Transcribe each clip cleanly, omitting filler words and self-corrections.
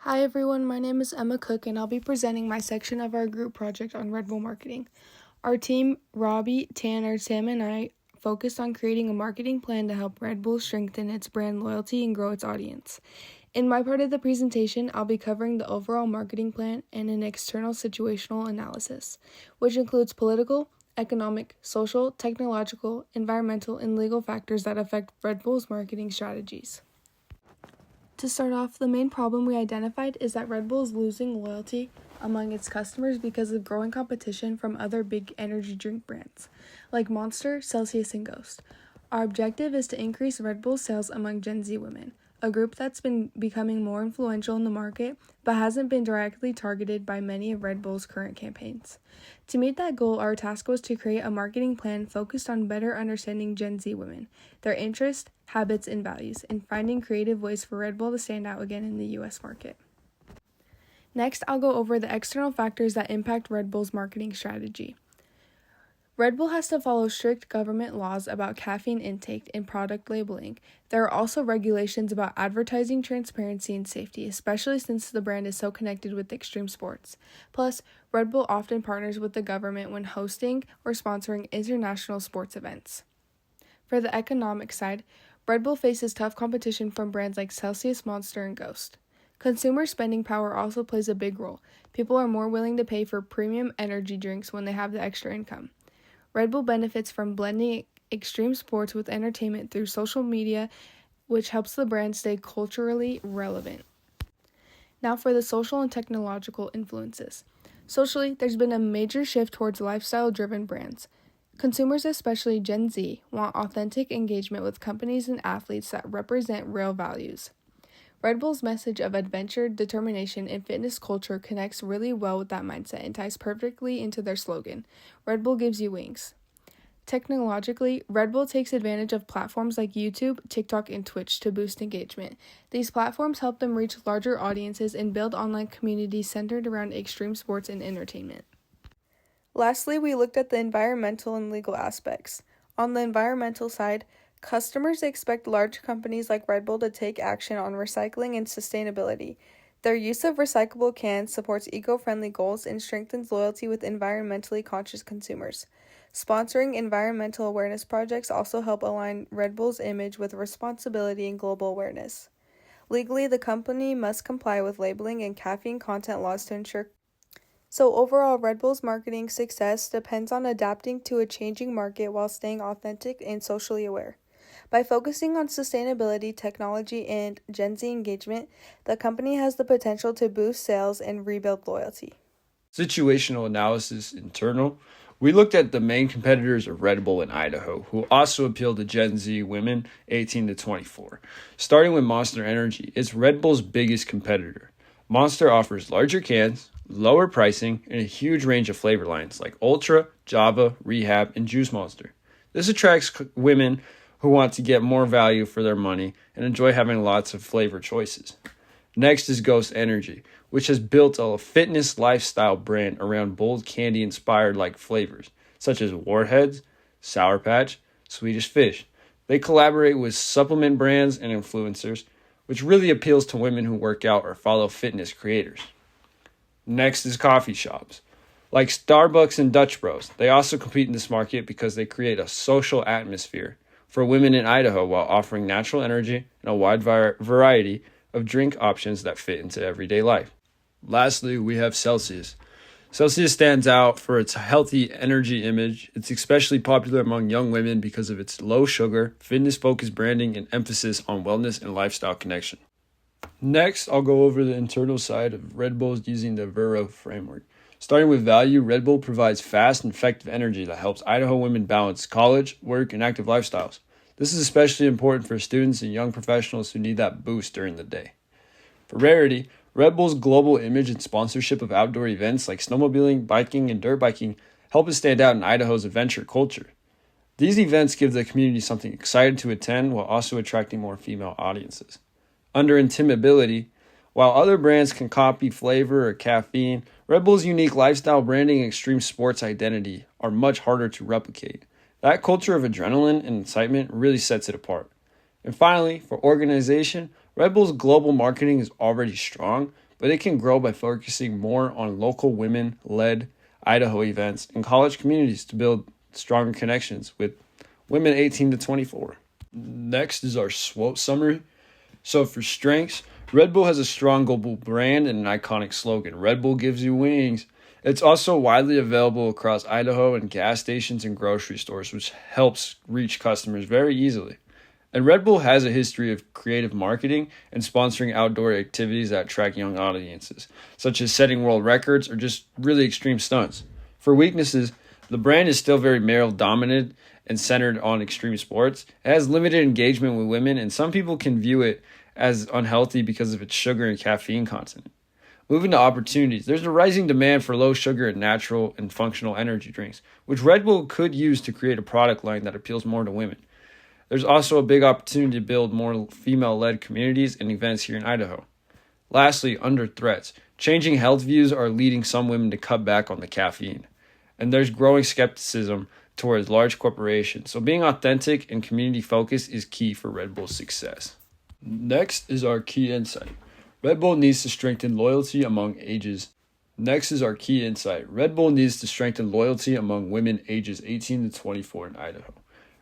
Hi everyone, my name is Emma Cook and I'll be presenting my section of our group project on Red Bull marketing. Our team, Robbie, Tanner, Sam, and I focused on creating a marketing plan to help Red Bull strengthen its brand loyalty and grow its audience. In my part of the presentation, I'll be covering the overall marketing plan and an external situational analysis, which includes political, economic, social, technological, environmental, and legal factors that affect Red Bull's marketing strategies. To start off, the main problem we identified is that Red Bull is losing loyalty among its customers because of growing competition from other big energy drink brands, like Monster, Celsius, and Ghost. Our objective is to increase Red Bull sales among Gen Z women, a group that's been becoming more influential in the market but hasn't been directly targeted by many of Red Bull's current campaigns. To meet that goal, our task was to create a marketing plan focused on better understanding Gen Z women, their interests, habits, and values, and finding creative ways for Red Bull to stand out again in the US market. Next, I'll go over the external factors that impact Red Bull's marketing strategy. Red Bull has to follow strict government laws about caffeine intake and product labeling. There are also regulations about advertising transparency and safety, especially since the brand is so connected with extreme sports. Plus, Red Bull often partners with the government when hosting or sponsoring international sports events. For the economic side, Red Bull faces tough competition from brands like Celsius, Monster, and Ghost. Consumer spending power also plays a big role. People are more willing to pay for premium energy drinks when they have the extra income. Red Bull benefits from blending extreme sports with entertainment through social media, which helps the brand stay culturally relevant. Now for the social and technological influences. Socially, there's been a major shift towards lifestyle-driven brands. Consumers, especially Gen Z, want authentic engagement with companies and athletes that represent real values. Red Bull's message of adventure, determination, and fitness culture connects really well with that mindset and ties perfectly into their slogan, Red Bull gives you wings. Technologically, Red Bull takes advantage of platforms like YouTube, TikTok, and Twitch to boost engagement. These platforms help them reach larger audiences and build online communities centered around extreme sports and entertainment. Lastly, we looked at the environmental and legal aspects. On the environmental side, customers expect large companies like Red Bull to take action on recycling and sustainability. Their use of recyclable cans supports eco-friendly goals and strengthens loyalty with environmentally conscious consumers. Sponsoring environmental awareness projects also help align Red Bull's image with responsibility and global awareness. Legally, the company must comply with labeling and caffeine content laws to ensure. So overall, Red Bull's marketing success depends on adapting to a changing market while staying authentic and socially aware. By focusing on sustainability, technology, and Gen Z engagement, the company has the potential to boost sales and rebuild loyalty. Situational analysis internal. We looked at the main competitors of Red Bull in Idaho, who also appeal to Gen Z women 18 to 24. Starting with Monster Energy, it's Red Bull's biggest competitor. Monster offers larger cans, lower pricing, and a huge range of flavor lines like Ultra, Java, Rehab, and Juice Monster. This attracts women who want to get more value for their money and enjoy having lots of flavor choices. Next is Ghost Energy, which has built a fitness lifestyle brand around bold candy-inspired like flavors, such as Warheads, Sour Patch, Swedish Fish. They collaborate with supplement brands and influencers, which really appeals to women who work out or follow fitness creators. Next is coffee shops. Like Starbucks and Dutch Bros, they also compete in this market because they create a social atmosphere for women in Idaho while offering natural energy and a wide variety of drink options that fit into everyday life. Lastly, we have Celsius. Celsius stands out for its healthy energy image. It's especially popular among young women because of its low sugar, fitness-focused branding, and emphasis on wellness and lifestyle connection. Next, I'll go over the internal side of Red Bull using the Vero framework. Starting with value, Red Bull provides fast and effective energy that helps Idaho women balance college, work, and active lifestyles. This is especially important for students and young professionals who need that boost during the day. For rarity, Red Bull's global image and sponsorship of outdoor events like snowmobiling, biking, and dirt biking help it stand out in Idaho's adventure culture. These events give the community something excited to attend while also attracting more female audiences. Under intimidability, while other brands can copy flavor or caffeine, Red Bull's unique lifestyle branding and extreme sports identity are much harder to replicate. That culture of adrenaline and excitement really sets it apart. And finally, for organization, Red Bull's global marketing is already strong, but it can grow by focusing more on local women-led Idaho events and college communities to build stronger connections with women 18 to 24. Next is our SWOT summary. So for strengths, Red Bull has a strong global brand and an iconic slogan, Red Bull gives you wings. It's also widely available across Idaho in gas stations and grocery stores, which helps reach customers very easily. And Red Bull has a history of creative marketing and sponsoring outdoor activities that attract young audiences, such as setting world records or just really extreme stunts. For weaknesses, the brand is still very male dominant and centered on extreme sports. It has limited engagement with women, and some people can view it as unhealthy because of its sugar and caffeine content. Moving to opportunities, there's a rising demand for low sugar and natural and functional energy drinks, which Red Bull could use to create a product line that appeals more to women. There's also a big opportunity to build more female-led communities and events here in Idaho. Lastly, under threats, changing health views are leading some women to cut back on the caffeine. And there's growing skepticism towards large corporations, so being authentic and community-focused is key for Red Bull's success. Next is our key insight. Red Bull needs to strengthen loyalty among ages. Next is our key insight. Red Bull needs to strengthen loyalty among women ages 18 to 24 in Idaho.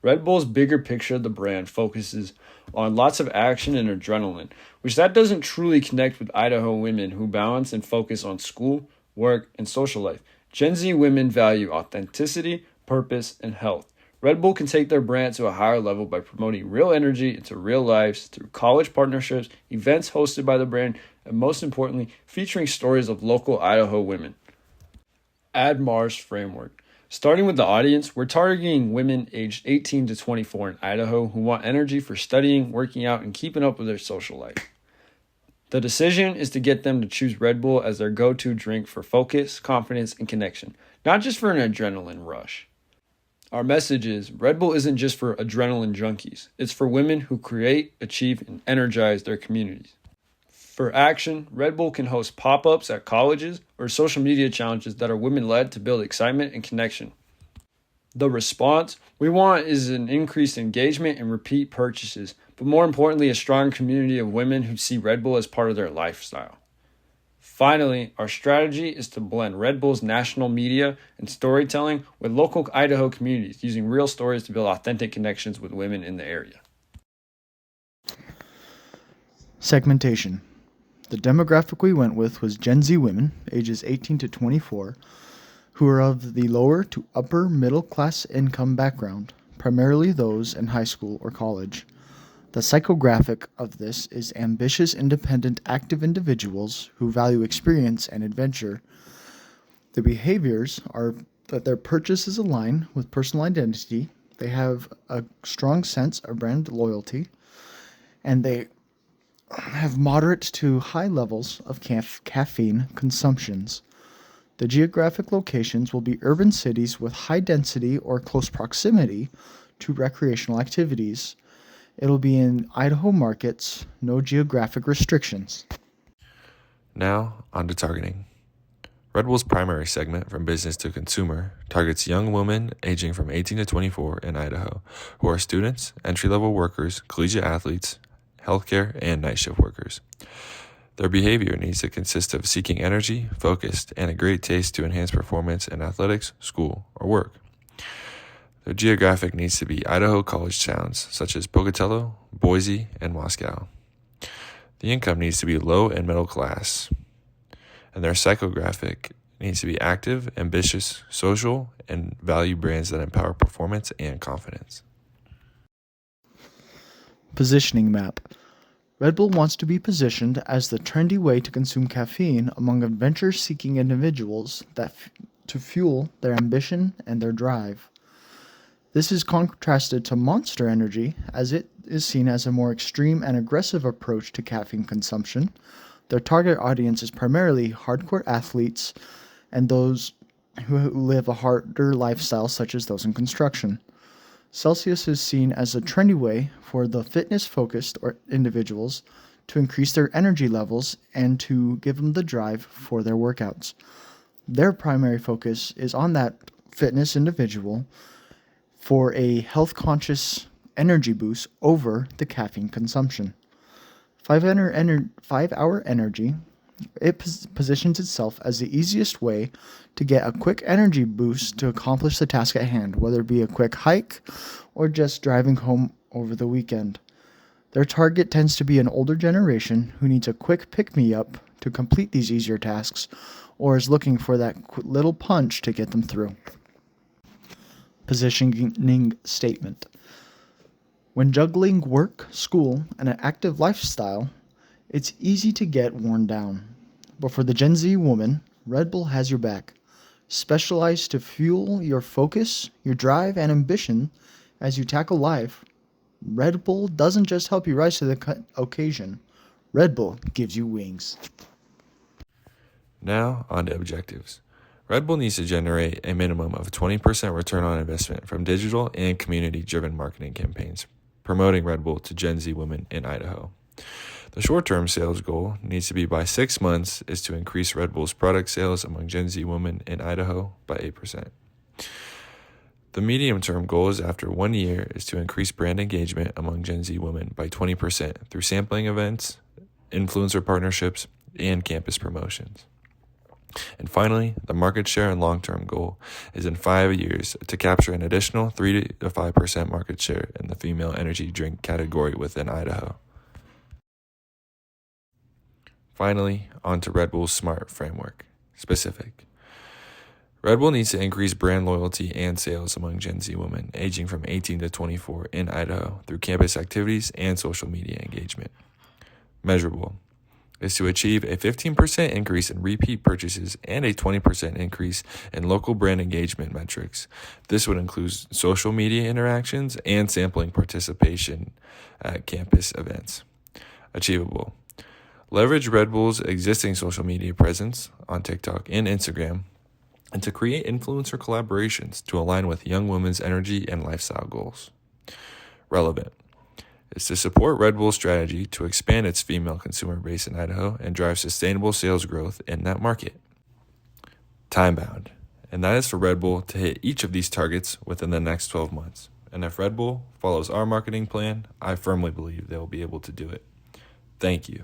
Red Bull's bigger picture of the brand focuses on lots of action and adrenaline, which that doesn't truly connect with Idaho women who balance and focus on school, work, and social life. Gen Z women value authenticity, purpose, and health. Red Bull can take their brand to a higher level by promoting real energy into real lives through college partnerships, events hosted by the brand, and most importantly, featuring stories of local Idaho women. Add Mars framework. Starting with the audience, we're targeting women aged 18 to 24 in Idaho who want energy for studying, working out, and keeping up with their social life. The decision is to get them to choose Red Bull as their go-to drink for focus, confidence, and connection, not just for an adrenaline rush. Our message is Red Bull isn't just for adrenaline junkies. It's for women who create, achieve, and energize their communities. For action, Red Bull can host pop-ups at colleges or social media challenges that are women-led to build excitement and connection. The response we want is an increased engagement and repeat purchases, but more importantly, a strong community of women who see Red Bull as part of their lifestyle. Finally, our strategy is to blend Red Bull's national media and storytelling with local Idaho communities, using real stories to build authentic connections with women in the area. Segmentation. The demographic we went with was Gen Z women, ages 18 to 24, who are of the lower to upper middle class income background, primarily those in high school or college. The psychographic of this is ambitious, independent, active individuals who value experience and adventure. The behaviors are that their purchases align with personal identity, they have a strong sense of brand loyalty, and they have moderate to high levels of caffeine consumptions. The geographic locations will be urban cities with high density or close proximity to recreational activities. It'll be in Idaho markets, no geographic restrictions. Now, on to targeting. Red Bull's primary segment from business to consumer targets young women aging from 18 to 24 in Idaho who are students, entry-level workers, collegiate athletes, healthcare, and night shift workers. Their behavior needs to consist of seeking energy, focused, and a great taste to enhance performance in athletics, school, or work. Their geographic needs to be Idaho college towns such as Pocatello, Boise, and Moscow. The income needs to be low and middle class. And their psychographic needs to be active, ambitious, social, and value brands that empower performance and confidence. Positioning map. Red Bull wants to be positioned as the trendy way to consume caffeine among adventure-seeking individuals to fuel their ambition and their drive. This is contrasted to Monster Energy, as it is seen as a more extreme and aggressive approach to caffeine consumption. Their target audience is primarily hardcore athletes and those who live a harder lifestyle, such as those in construction. Celsius is seen as a trendy way for the fitness-focused individuals to increase their energy levels and to give them the drive for their workouts. Their primary focus is on that fitness individual for a health-conscious energy boost over the caffeine consumption. 5 hour energy It positions itself as the easiest way to get a quick energy boost to accomplish the task at hand, whether it be a quick hike or just driving home over the weekend. Their target tends to be an older generation who needs a quick pick-me-up to complete these easier tasks or is looking for that little punch to get them through. Positioning statement. When juggling work, school, and an active lifestyle, it's easy to get worn down. But for the Gen Z woman, Red Bull has your back. Specialized to fuel your focus, your drive, and ambition as you tackle life, Red Bull doesn't just help you rise to the occasion. Red Bull gives you wings. Now, on to objectives. Red Bull needs to generate a minimum of 20% return on investment from digital and community-driven marketing campaigns, promoting Red Bull to Gen Z women in Idaho. The short-term sales goal needs to be by 6 months is to increase Red Bull's product sales among Gen Z women in Idaho by 8%. The medium-term goal is after 1 year is to increase brand engagement among Gen Z women by 20% through sampling events, influencer partnerships, and campus promotions. And finally, the market share and long-term goal is in 5 years to capture an additional 3 to 5% market share in the female energy drink category within Idaho. Finally, on to Red Bull's SMART framework. Specific. Red Bull needs to increase brand loyalty and sales among Gen Z women aging from 18 to 24 in Idaho through campus activities and social media engagement. Measurable is to achieve a 15% increase in repeat purchases and a 20% increase in local brand engagement metrics. This would include social media interactions and sampling participation at campus events. Achievable. Leverage Red Bull's existing social media presence on TikTok and Instagram and to create influencer collaborations to align with young women's energy and lifestyle goals. Relevant is to support Red Bull's strategy to expand its female consumer base in Idaho and drive sustainable sales growth in that market. Time-bound, and that is for Red Bull to hit each of these targets within the next 12 months. And if Red Bull follows our marketing plan, I firmly believe they will be able to do it. Thank you.